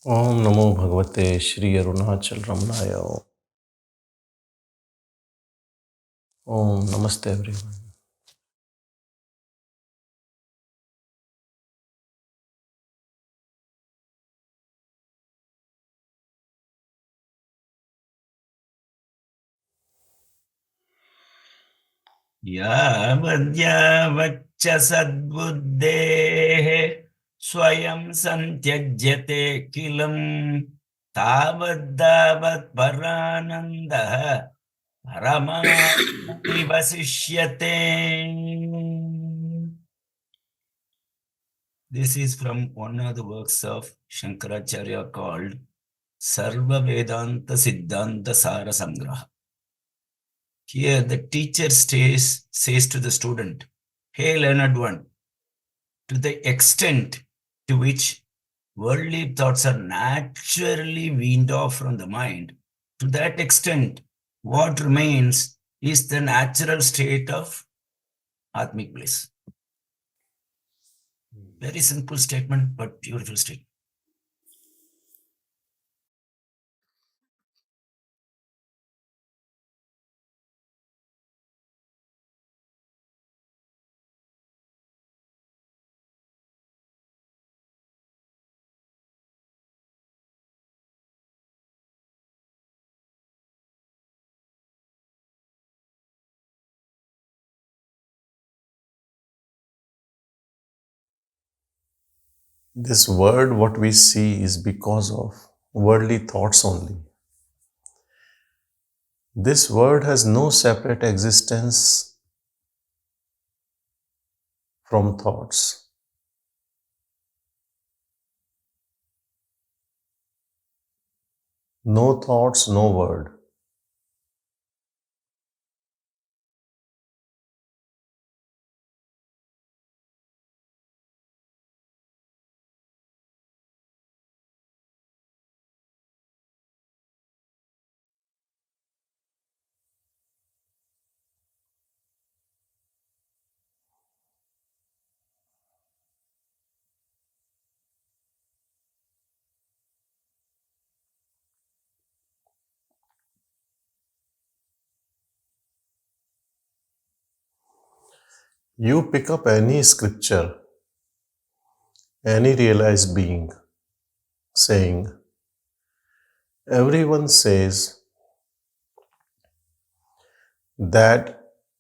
Om Namo Bhagavate Shri Arunachal Ramanaya. Om Namaste everyone. यावद्यावच्च सद्बुद्धेः स्वयं सन्त्यज्यते किलं तावद्दावत् परानन्दः परमात्मनि वसिष्यते. This is from one of the works of Shankaracharya called Sarva Vedanta Siddhanta Sara Sangraha. Here the teacher says to the student, "Hey learned one, to the extent to which worldly thoughts are naturally weaned off from the mind, to that extent, what remains is the natural state of Atmic bliss." Very simple statement, but beautiful statement. This word, what we see, is because of worldly thoughts only. This word has no separate existence from thoughts. No thoughts, no word. You pick up any scripture, any realized being saying, everyone says that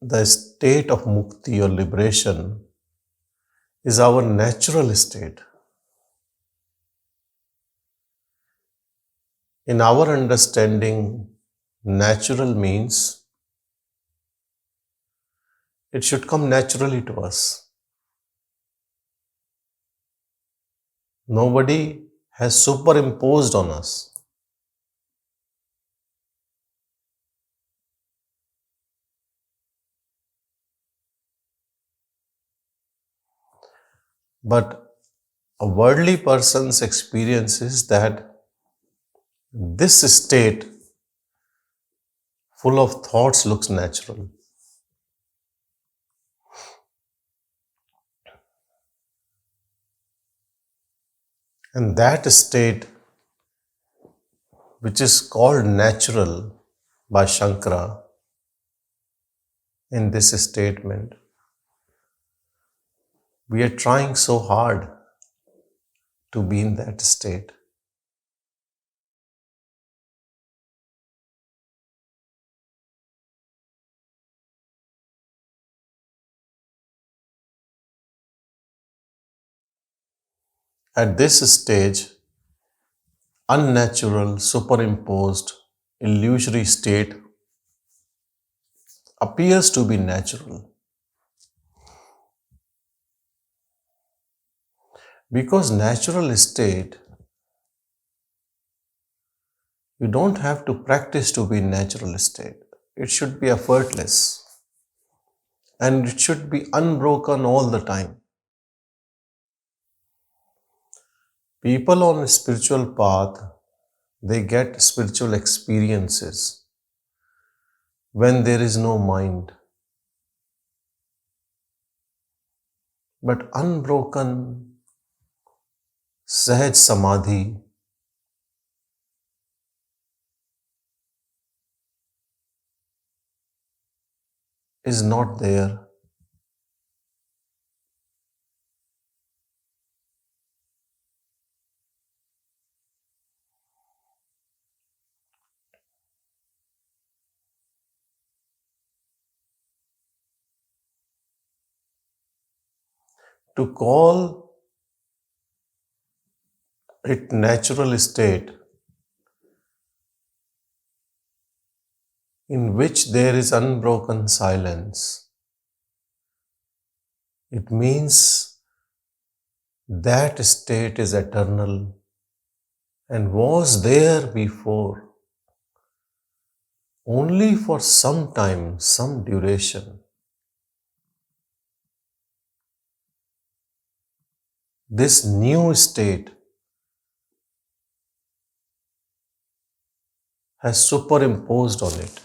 the state of mukti or liberation is our natural state. In our understanding, natural means it should come naturally to us. Nobody has superimposed on us. But a worldly person's experience is that this state full of thoughts looks natural. And that state, which is called natural by Shankara in this statement, we are trying so hard to be in that state. At this stage, unnatural, superimposed, illusory state appears to be natural. Because natural state, you don't have to practice to be in natural state. It should be effortless. And it should be unbroken all the time. People on a spiritual path, they get spiritual experiences when there is no mind. But unbroken Sahaja Samadhi is not there. To call it natural state in which there is unbroken silence, it means that state is eternal and was there before, only for some time, some duration. This new state has superimposed on it.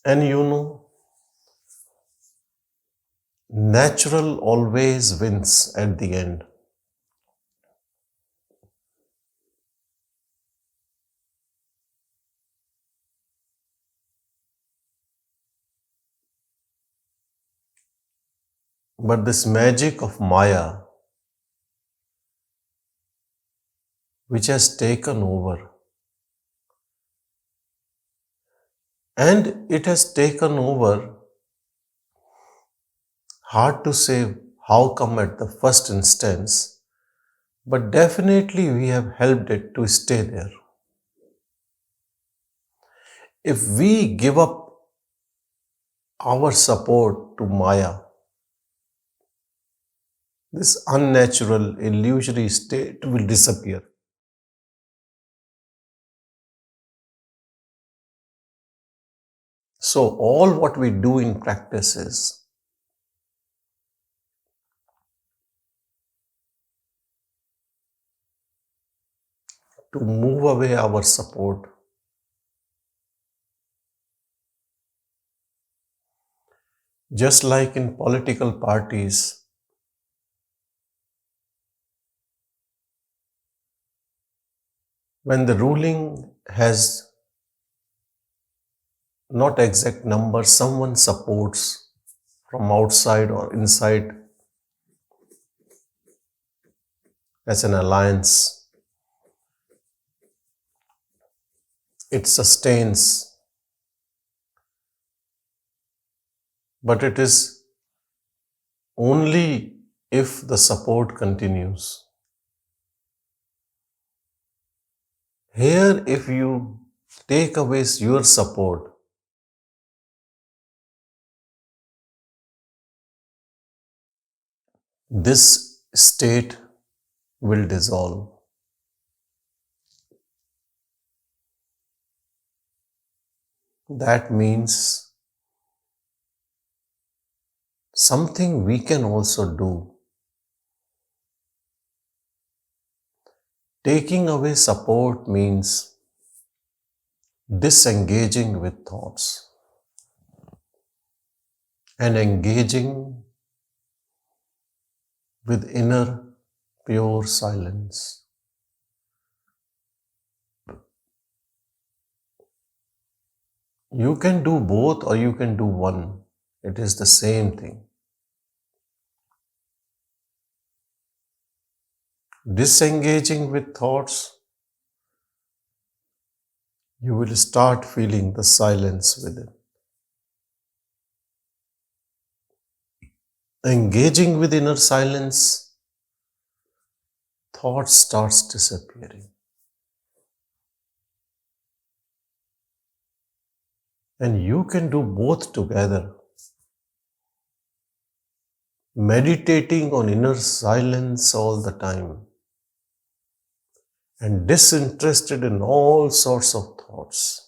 And natural always wins at the end. But this magic of Maya, which has taken over, and it has taken over, hard to say how come at the first instance, but definitely we have helped it to stay there. If we give up our support to Maya, this unnatural, illusory state will disappear. So, all what we do in practice is to move away our support, just like in political parties. When the ruling has not exact number, someone supports from outside or inside as an alliance. It sustains, but it is only if the support continues. Here, if you take away your support, this state will dissolve. That means something we can also do. Taking away support means disengaging with thoughts and engaging with inner pure silence. You can do both or you can do one. It is the same thing. Disengaging with thoughts, you will start feeling the silence within. Engaging with inner silence, thought starts disappearing. And you can do both together. Meditating on inner silence all the time and disinterested in all sorts of thoughts.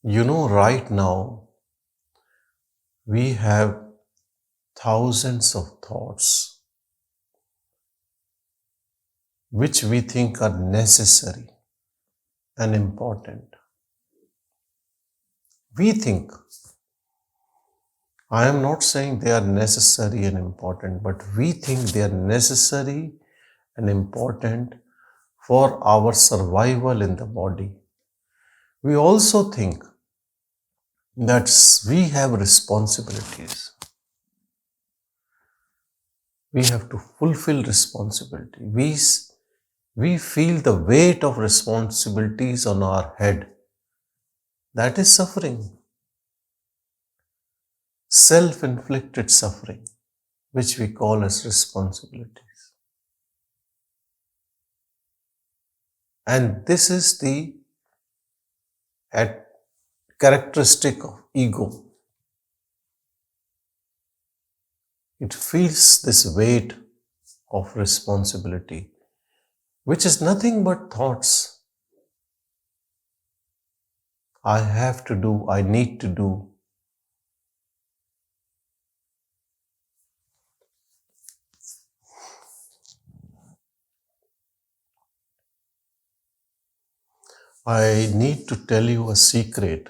Right now, we have thousands of thoughts which we think are necessary and important. We think I am not saying they are necessary and important, but we think they are necessary and important for our survival in the body. We also think that we have responsibilities. We have to fulfill responsibility. We feel the weight of responsibilities on our head. That is suffering, self-inflicted suffering, which we call as responsibilities. And this is the characteristic of ego. It feels this weight of responsibility, which is nothing but thoughts. I have to do, I need to do. I need to tell you a secret,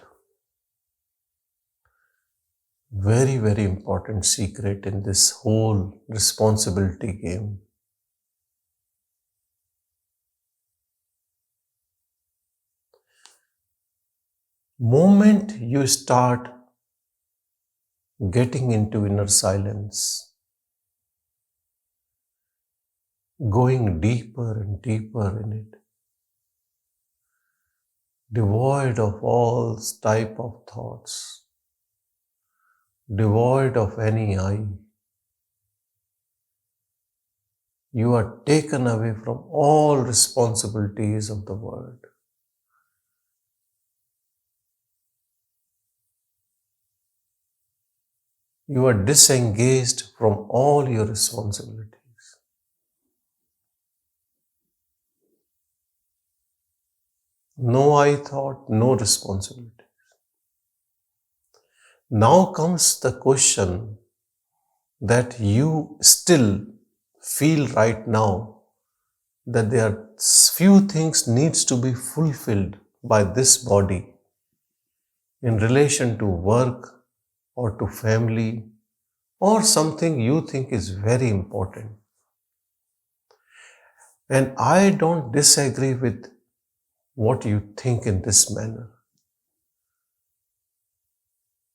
very, very important secret in this whole responsibility game. Moment you start getting into inner silence, going deeper and deeper in it, devoid of all type of thoughts, devoid of any I, you are taken away from all responsibilities of the world. You are disengaged from all your responsibilities. No I thought, no responsibility. Now comes the question that you still feel right now, that there are few things needs to be fulfilled by this body in relation to work or to family or something you think is very important. And I don't disagree with what you think in this manner.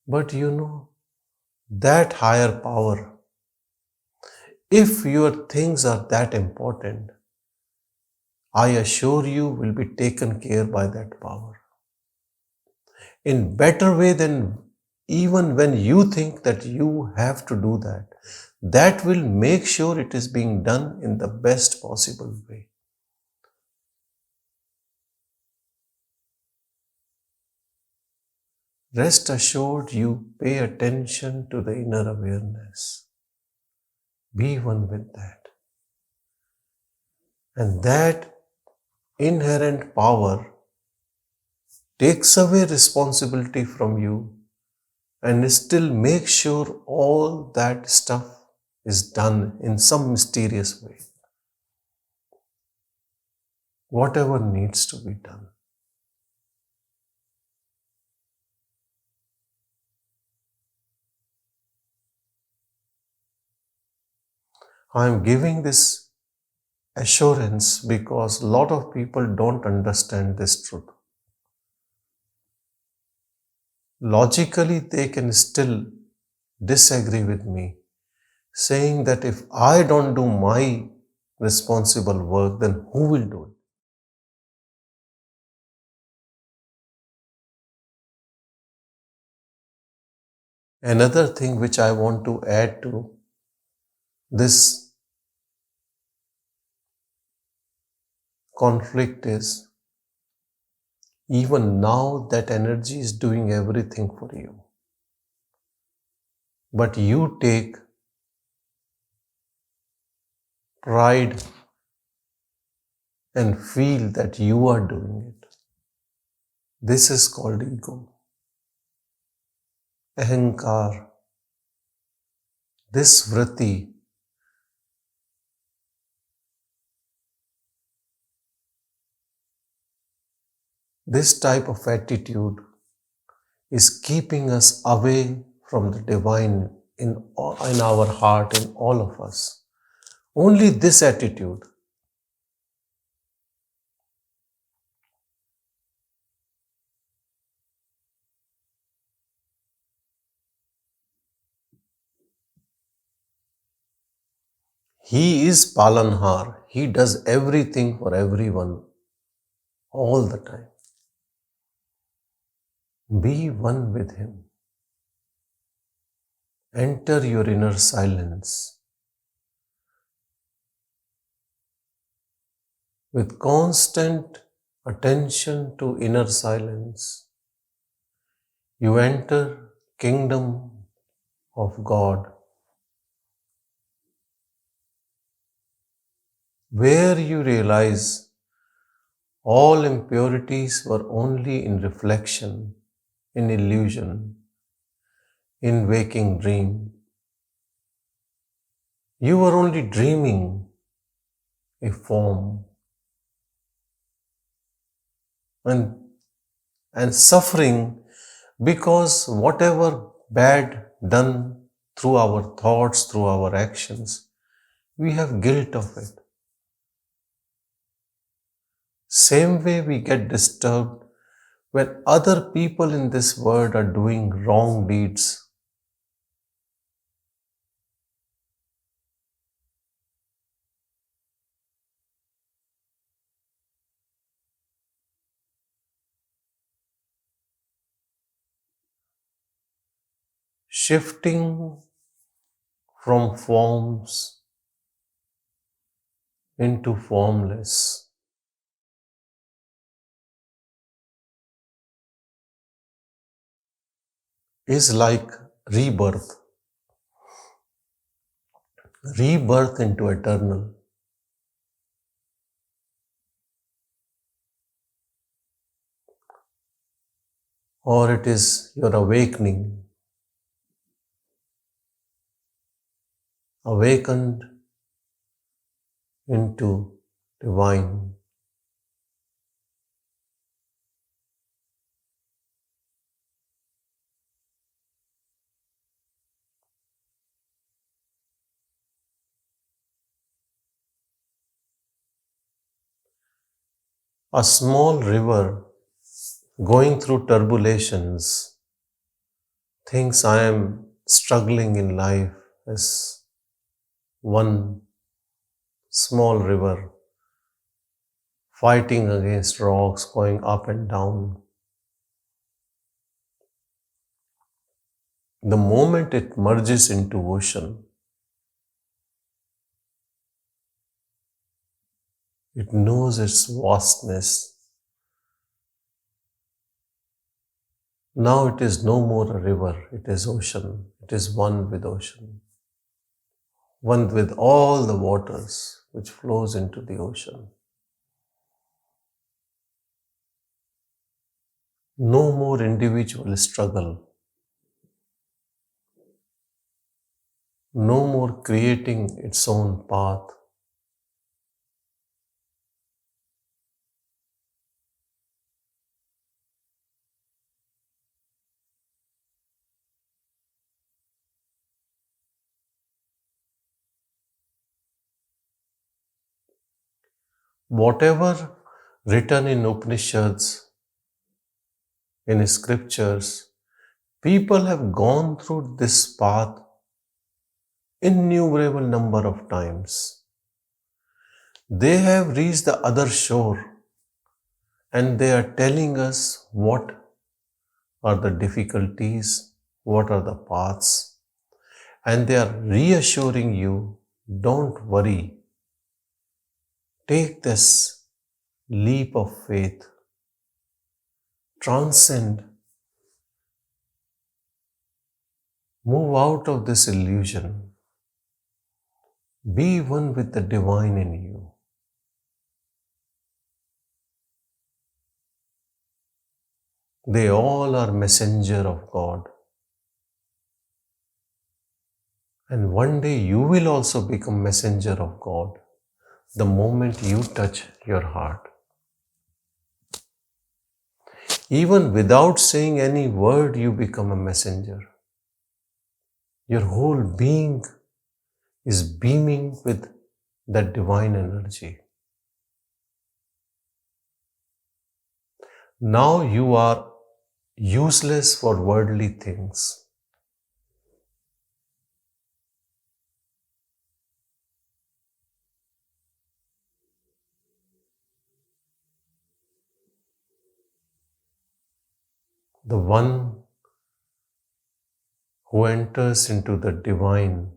But you know, that higher power, if your things are that important, I assure you will be taken care by that power. In better way than even when you think that you have to do that. That will make sure it is being done in the best possible way. Rest assured, you pay attention to the inner awareness. Be one with that. And that inherent power takes away responsibility from you and still make sure all that stuff is done in some mysterious way. Whatever needs to be done. I am giving this assurance because a lot of people don't understand this truth. Logically, they can still disagree with me, saying that if I don't do my responsible work, then who will do it? Another thing which I want to add to this conflict is, even now that energy is doing everything for you. But you take pride and feel that you are doing it. This is called ego. Ahankar. This vritti, this type of attitude is keeping us away from the divine in our heart, in all of us. Only this attitude. He is Palanhar. He does everything for everyone all the time. Be one with him. Enter your inner silence. With constant attention to inner silence, you enter kingdom of God, where you realize all impurities were only in reflection, in illusion, in waking dream. You were only dreaming a form and suffering because whatever bad done through our thoughts, through our actions, we have guilt of it. Same way we get disturbed when other people in this world are doing wrong deeds. Shifting from forms into formless is like rebirth, rebirth into eternal. Or it is your awakening, awakened into divine. A small river going through turbulations thinks I am struggling in life as one small river fighting against rocks, going up and down. The moment it merges into ocean, it knows its vastness. Now it is no more a river, it is ocean. It is one with ocean, one with all the waters which flows into the ocean. No more individual struggle, no more creating its own path. Whatever written in Upanishads, in scriptures, people have gone through this path innumerable number of times. They have reached the other shore and they are telling us what are the difficulties, what are the paths, and they are reassuring you, don't worry. Take this leap of faith, transcend, move out of this illusion, be one with the divine in you. They all are messenger of God. And one day you will also become messenger of God the moment you touch your heart. Even without saying any word, you become a messenger. Your whole being is beaming with that divine energy. Now you are useless for worldly things. The one who enters into the divine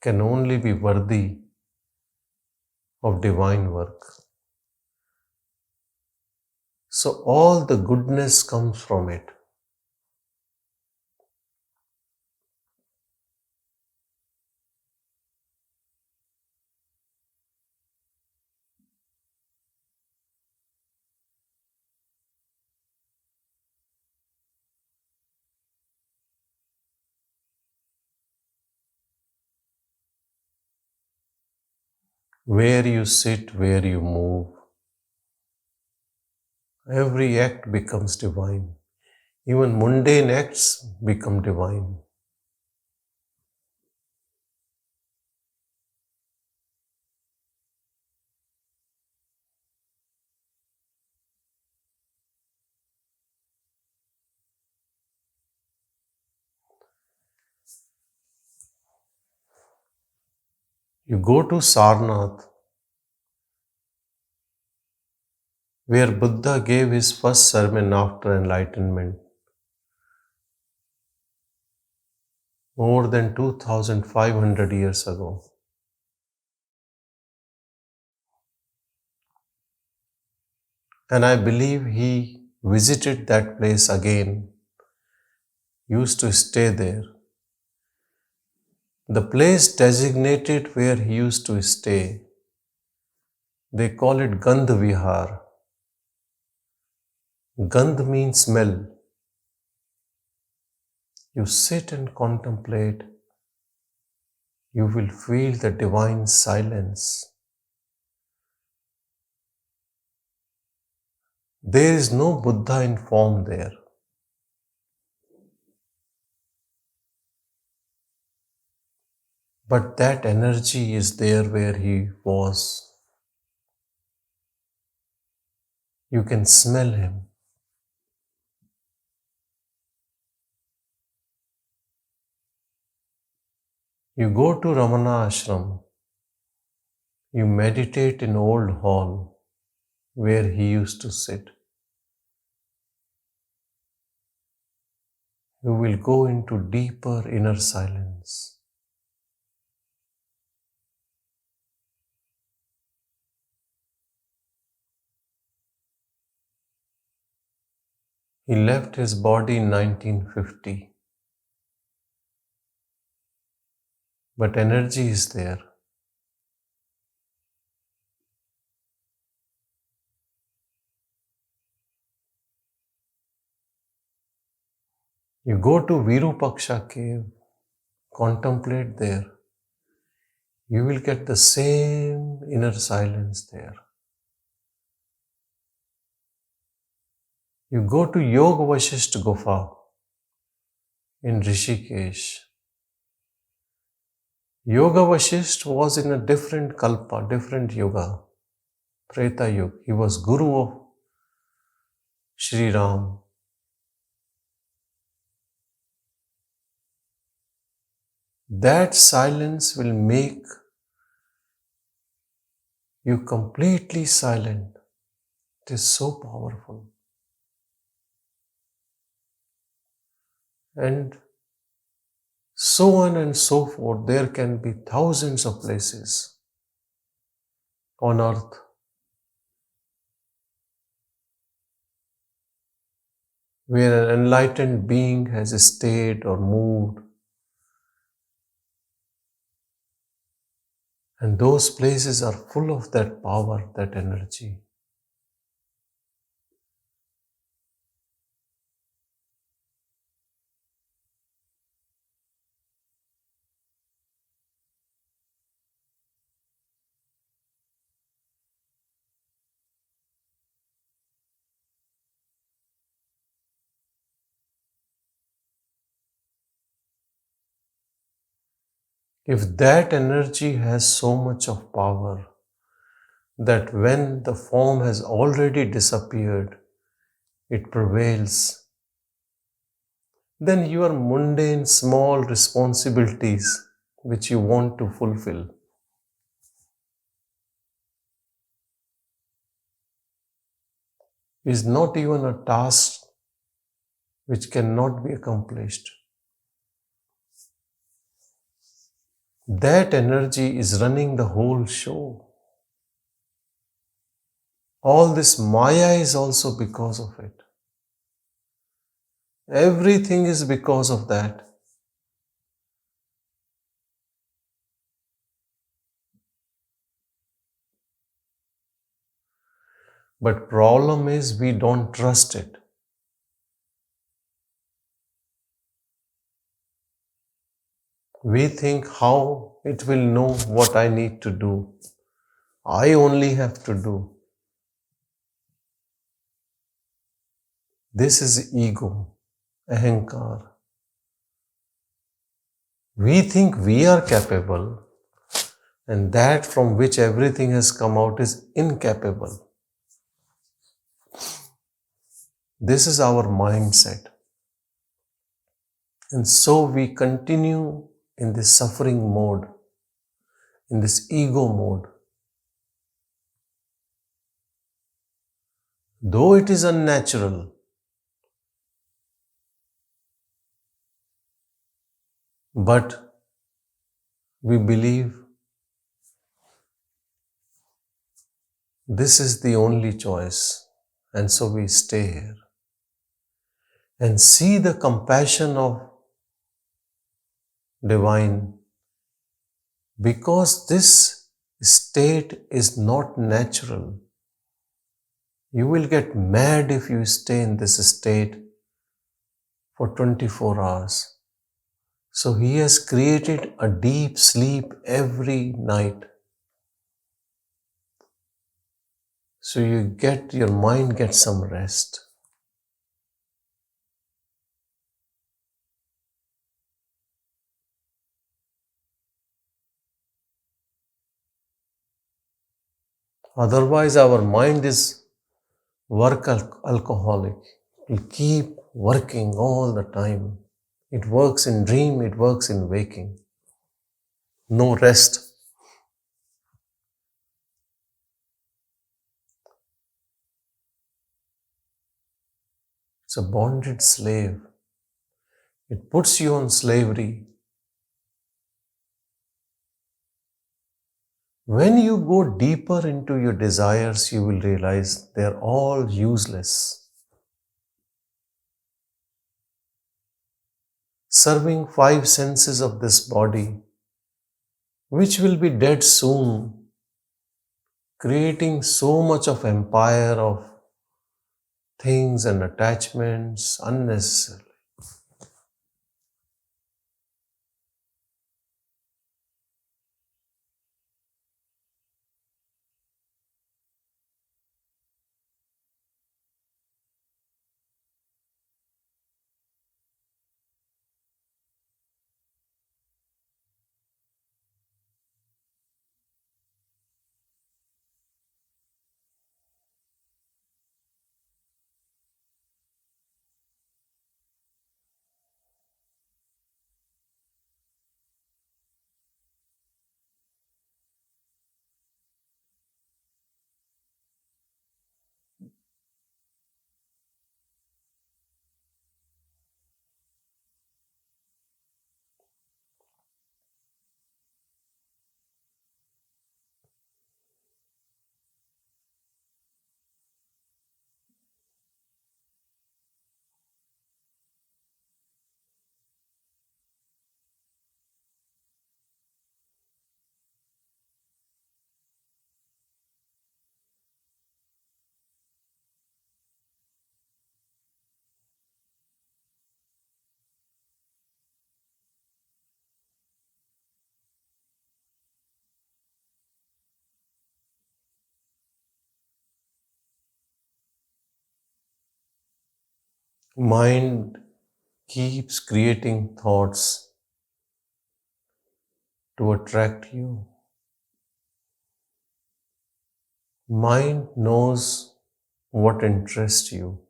can only be worthy of divine work. So all the goodness comes from it. Where you sit, where you move, every act becomes divine. Even mundane acts become divine. You go to Sarnath, where Buddha gave his first sermon after enlightenment, more than 2500 years ago. And I believe he visited that place again, used to stay there. The place designated where he used to stay, they call it Gandh Vihar. Gandh means smell. You sit and contemplate, you will feel the divine silence. There is no Buddha in form there. But that energy is there where he was. You can smell him. You go to Ramana Ashram, you meditate in old hall where he used to sit. You will go into deeper inner silence. He left his body in 1950, but energy is there. You go to Virupaksha cave, contemplate there. You will get the same inner silence there. You go to Yoga Vasisht Gufa in Rishikesh. Yoga Vasisht was in a different kalpa, different yuga, Treta Yuga. He was Guru of Sri Ram. That silence will make you completely silent. It is so powerful. And so on and so forth. There can be thousands of places on earth where an enlightened being has stayed or moved. And those places are full of that power, that energy. If that energy has so much of power that when the form has already disappeared, it prevails, then your mundane small responsibilities which you want to fulfill is not even a task which cannot be accomplished. That energy is running the whole show. All this Maya is also because of it. Everything is because of that. But problem is we don't trust it. We think how it will know what I need to do. I only have to do. This is ego, ahankar. We think we are capable, and that from which everything has come out is incapable. This is our mindset. And so we continue in this suffering mode, in this ego mode. Though it is unnatural, but we believe this is the only choice, and so we stay here and see the compassion of divine, because this state is not natural. You will get mad if you stay in this state for 24 hours. So he has created a deep sleep every night. So your mind gets some rest. Otherwise, our mind is alcoholic. It will keep working all the time. It works in dream, it works in waking. No rest. It's a bonded slave. It puts you on slavery. When you go deeper into your desires, you will realize they're all useless. Serving five senses of this body, which will be dead soon, creating so much of empire of things and attachments unnecessarily. Mind keeps creating thoughts to attract you. Mind knows what interests you.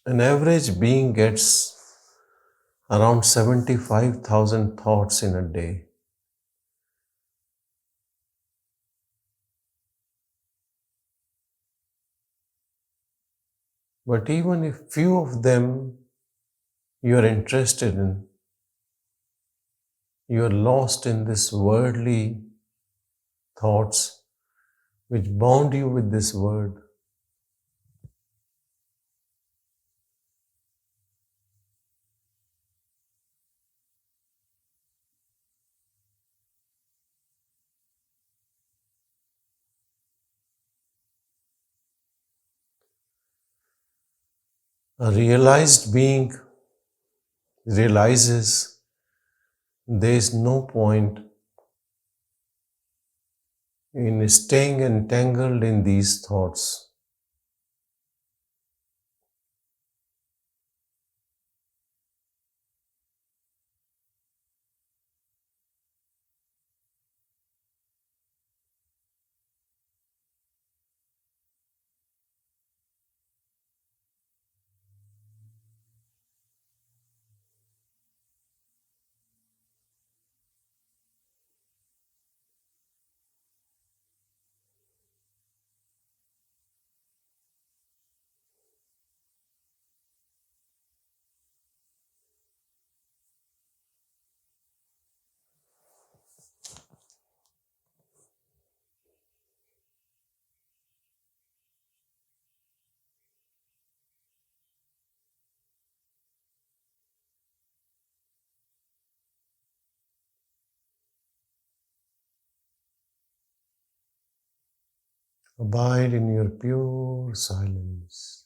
An average being gets around 75,000 thoughts in a day. But even if few of them you are interested in, you are lost in this worldly thoughts which bound you with this world. A realized being realizes there is no point in staying entangled in these thoughts. Abide in your pure silence.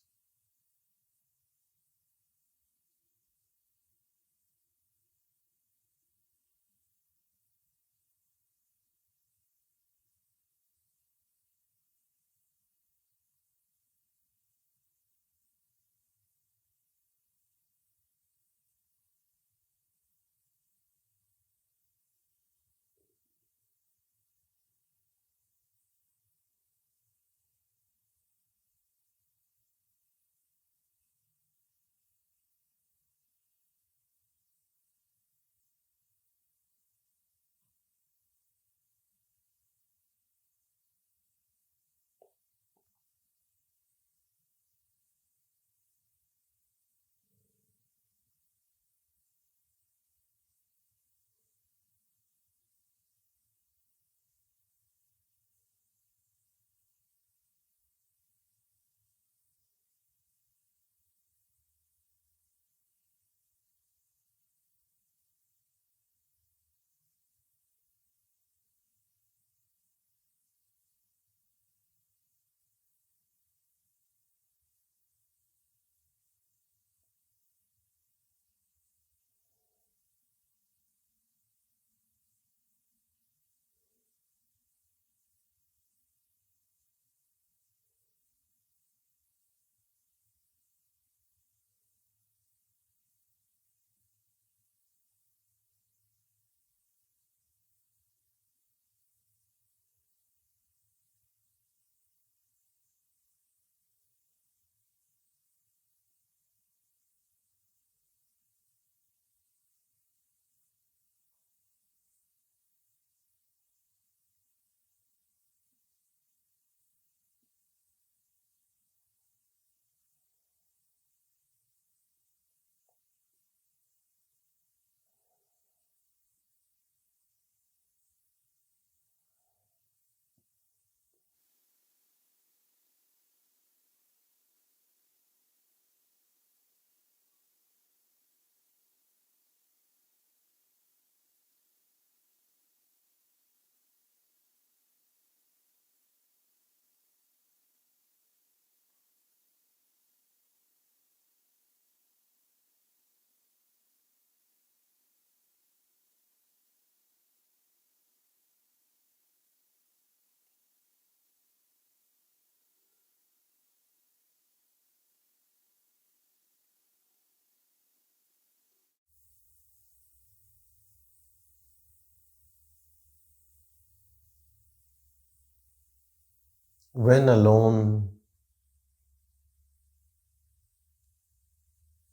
When alone,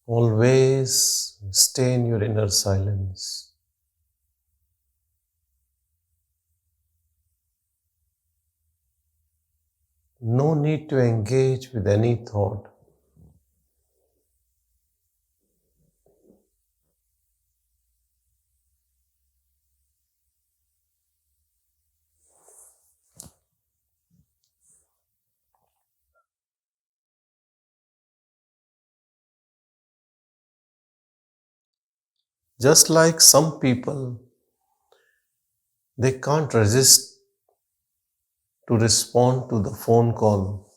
always stay in your inner silence. No need to engage with any thought. Just like some people, they can't resist to respond to the phone call.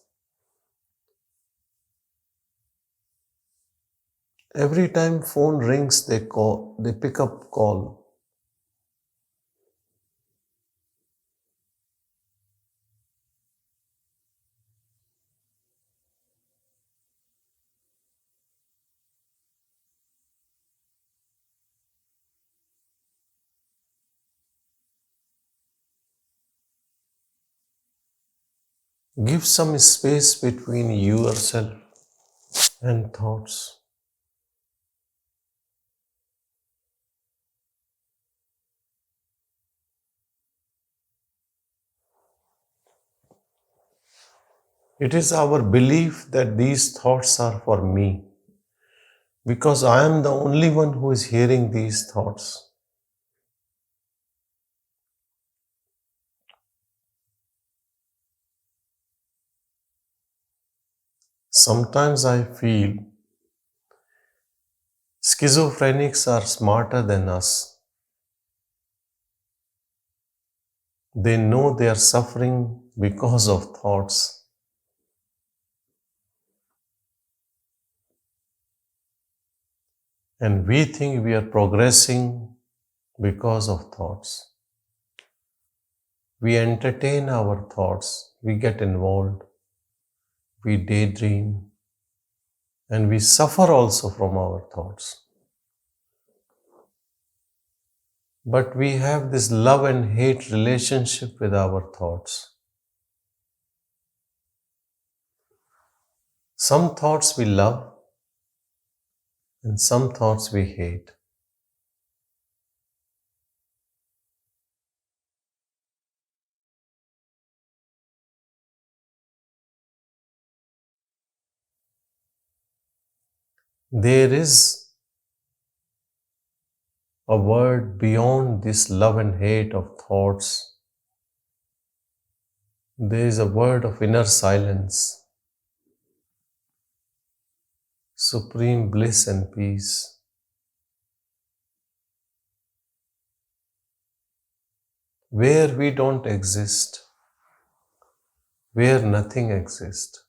Every time phone rings, they pick up call. Give some space between yourself and thoughts. It is our belief that these thoughts are for me because I am the only one who is hearing these thoughts. Sometimes I feel schizophrenics are smarter than us. They know they are suffering because of thoughts. And we think we are progressing because of thoughts. We entertain our thoughts, we get involved, we daydream, and we suffer also from our thoughts. But we have this love and hate relationship with our thoughts. Some thoughts we love and some thoughts we hate. There is a word beyond this love and hate of thoughts. There is a word of inner silence, supreme bliss and peace, where we don't exist, where nothing exists.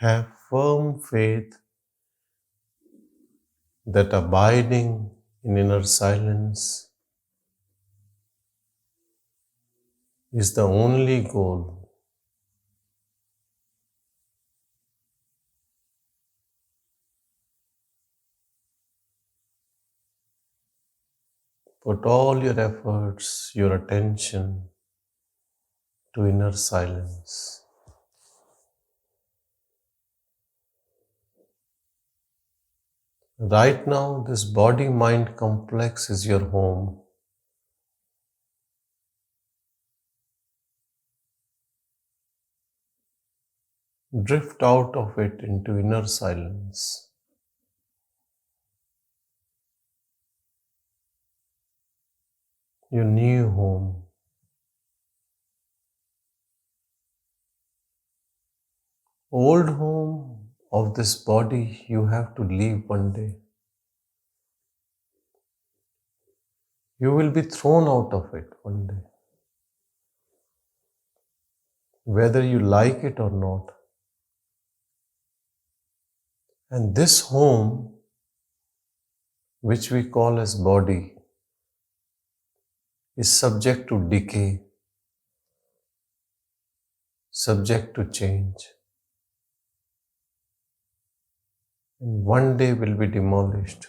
Have firm faith that abiding in inner silence is the only goal. Put all your efforts, your attention to inner silence. Right now, this body-mind complex is your home. Drift out of it into inner silence. Your new home. Old home of this body you have to leave one day. You will be thrown out of it one day. Whether you like it or not. And this home, which we call as body, is subject to decay, subject to change, and one day will be demolished.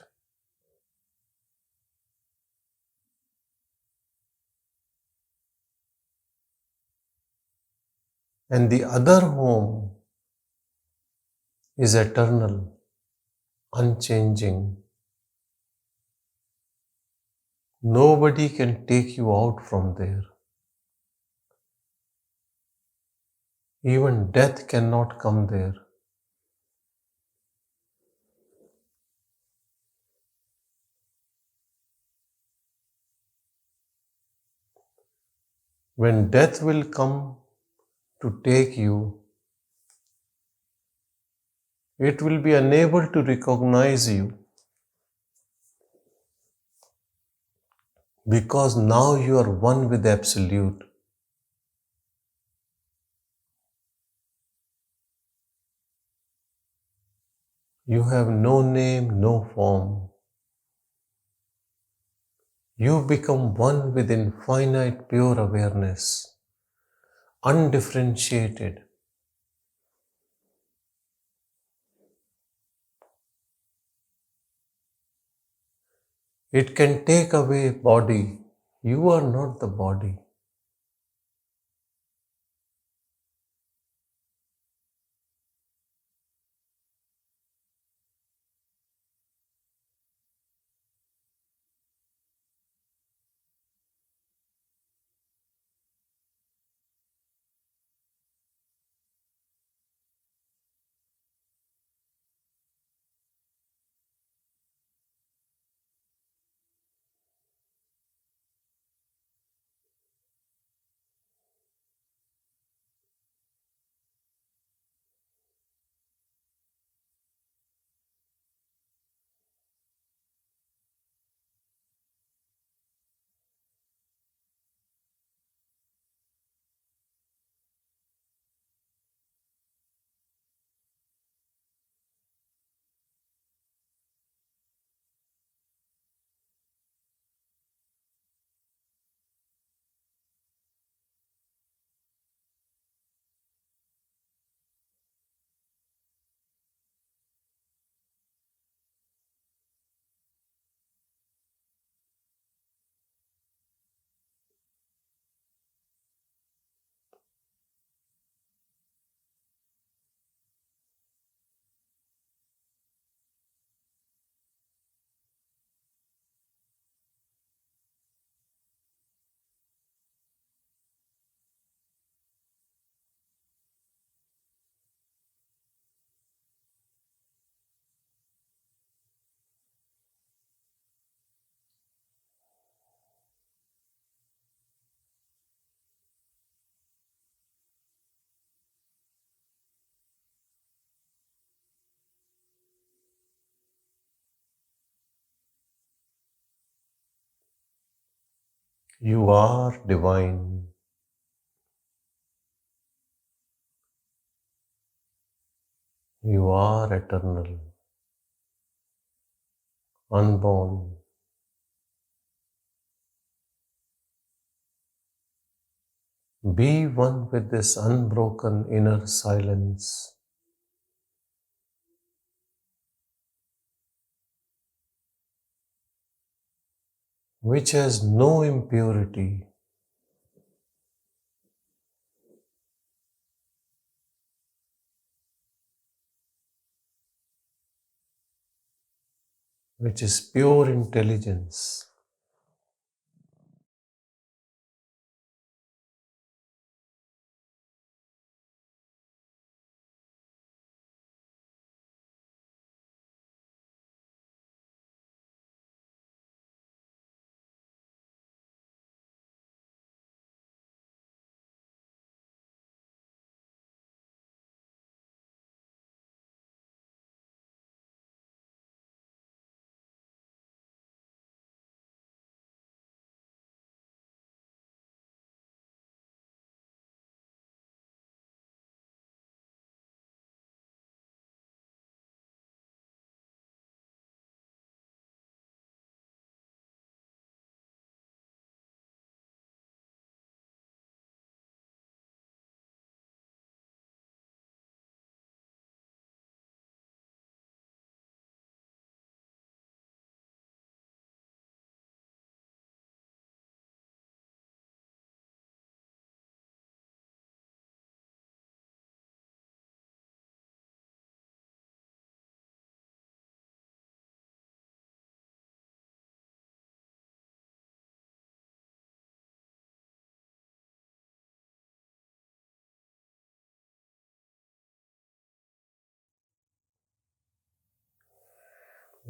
And the other home is eternal, unchanging. Nobody can take you out from there. Even death cannot come there. When death will come to take you, it will be unable to recognize you because now you are one with Absolute. You have no name, no form. You become one with infinite pure awareness, undifferentiated. It can take away body. You are not the body. You are divine. You are eternal, unborn. Be one with this unbroken inner silence, which has no impurity, which is pure intelligence.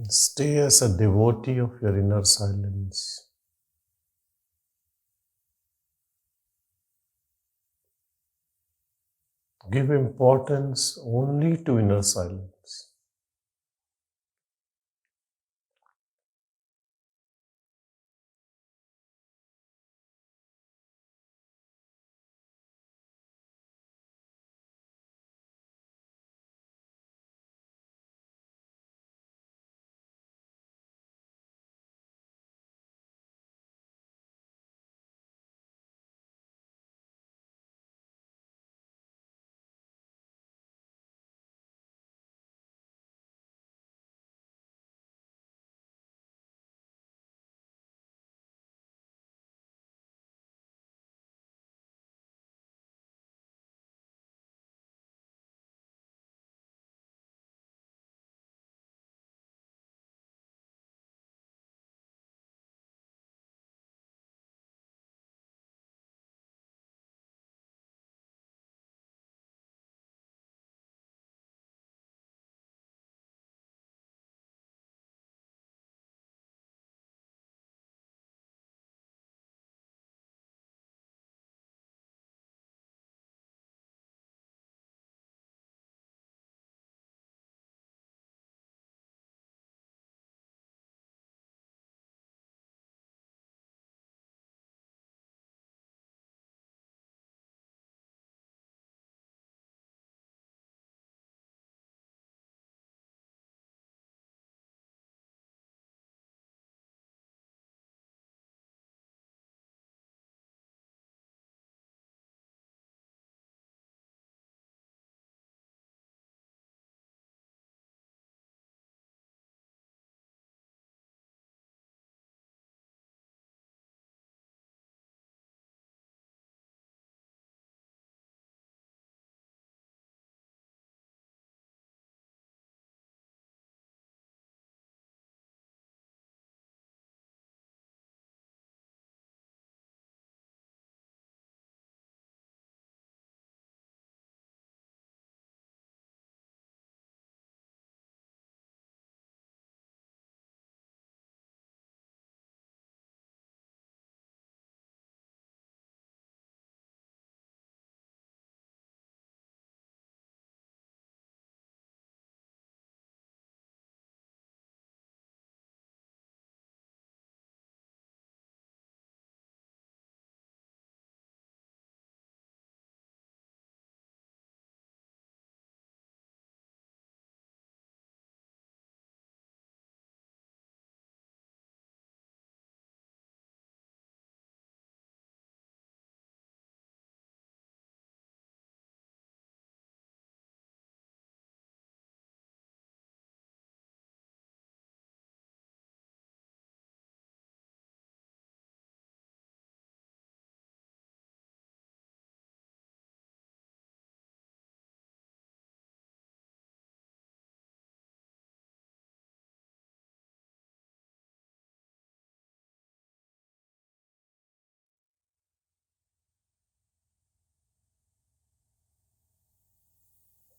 Stay as a devotee of your inner silence. Give importance only to inner silence.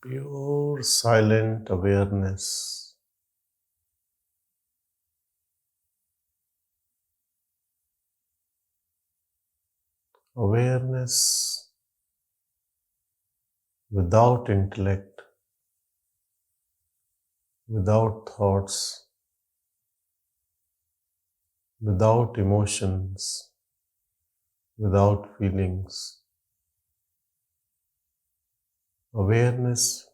pure silent awareness. Awareness without intellect, without thoughts, without emotions, without feelings. Awareness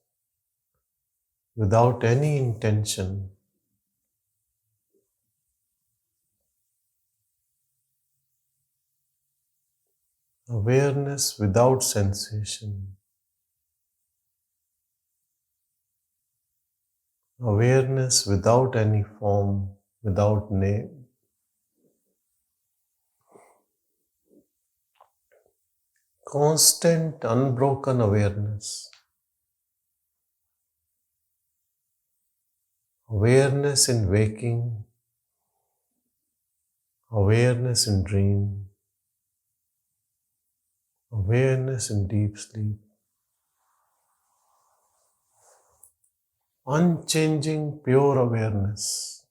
without any intention. Awareness without sensation. Awareness without any form, without name. Constant, unbroken awareness. Awareness in waking, awareness in dream, awareness in deep sleep. Unchanging, pure awareness.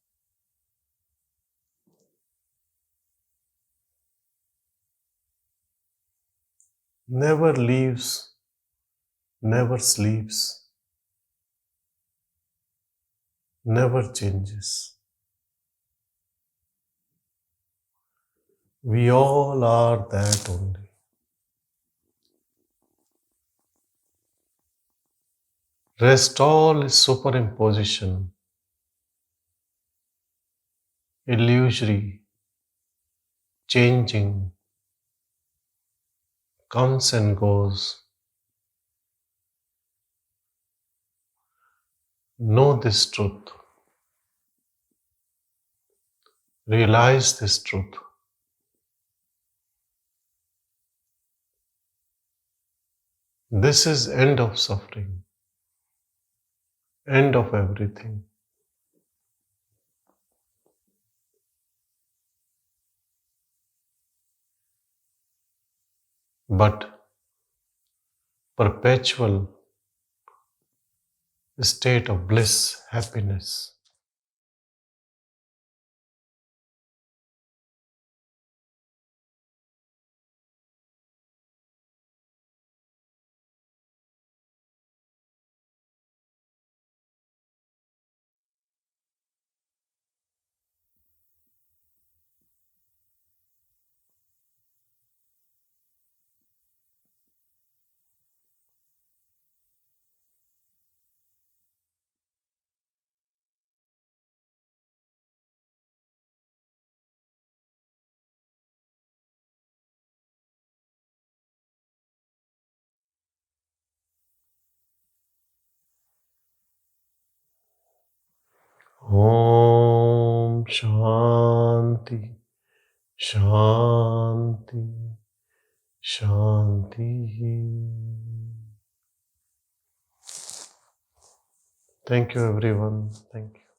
Never leaves, never sleeps, never changes. We all are that only. Rest all is superimposition, illusory, changing, comes and goes. Know this truth. Realize this truth. This is end of suffering, end of everything. But perpetual state of bliss, happiness. Om Shanti, Shanti, Shanti. Thank you, everyone. Thank you.